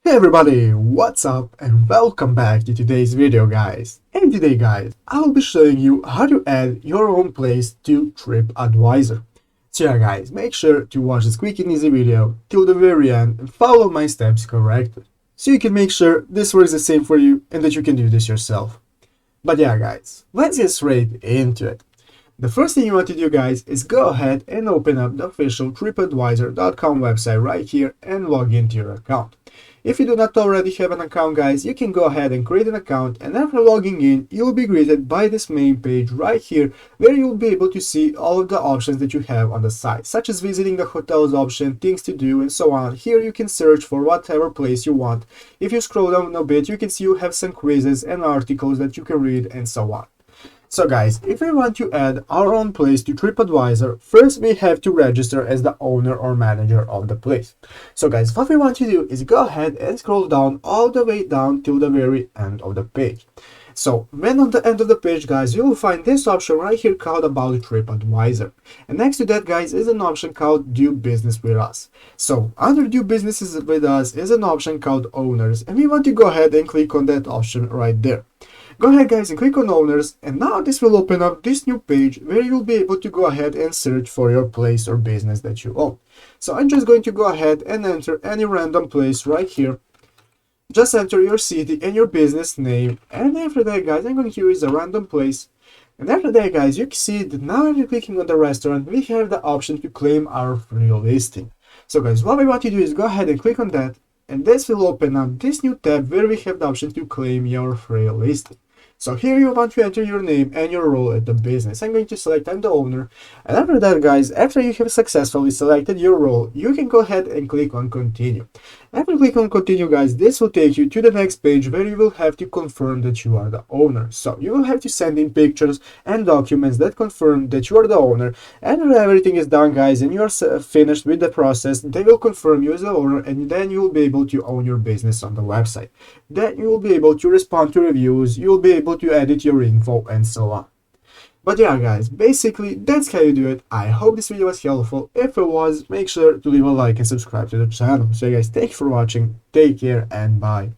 Hey everybody, what's up and welcome back to today's video guys. And today guys, I'll be showing you how to add your own place to TripAdvisor. So yeah guys, make sure to watch this quick and easy video till the very end and follow my steps correctly. So you can make sure this works the same for you and that you can do this yourself. But yeah guys, let's get straight into it. The first thing you want to do guys is go ahead and open up the official tripadvisor.com website right here and log into your account. If you do not already have an account guys, you can go ahead and create an account, and after logging in, you'll be greeted by this main page right here where you'll be able to see all of the options that you have on the site, such as visiting the hotels option, things to do, and so on. Here you can search for whatever place you want. If you scroll down a bit, you can see you have some quizzes and articles that you can read and so on. So guys, if we want to add our own place to TripAdvisor, first we have to register as the owner or manager of the place. So guys, what we want to do is go ahead and scroll down all the way down till the very end of the page. So when on the end of the page guys, you will find this option right here called About TripAdvisor. And next to that guys is an option called Do Business with Us. So under Do Businesses with Us is an option called Owners, and we want to go ahead and click on that option right there. Go ahead guys and click on Owners, and now this will open up this new page where you'll be able to go ahead and search for your place or business that you own. So I'm just going to go ahead and enter any random place right here. Just enter your city and your business name, and after that guys, I'm going to use a random place. And after that guys, you can see that now after clicking on the restaurant, we have the option to claim our free listing. So guys, what we want to do is go ahead and click on that, and this will open up this new tab where we have the option to claim your free listing. So here you want to enter your name and your role at the business. I'm going to select I'm the owner, and after that guys, after you have successfully selected your role, you can go ahead and click on continue. After you click on continue guys, this will take you to the next page where you will have to confirm that you are the owner. So you will have to send in pictures and documents that confirm that you are the owner, and when everything is done guys and you are finished with the process, they will confirm you as the owner, and then you will be able to own your business on the website. Then you will be able to respond to reviews, you will be able to edit your info and so on. But yeah guys, basically that's how you do it. I hope this video was helpful. If it was, make sure to leave a like and subscribe to the channel. So guys, thanks for watching, take care and bye.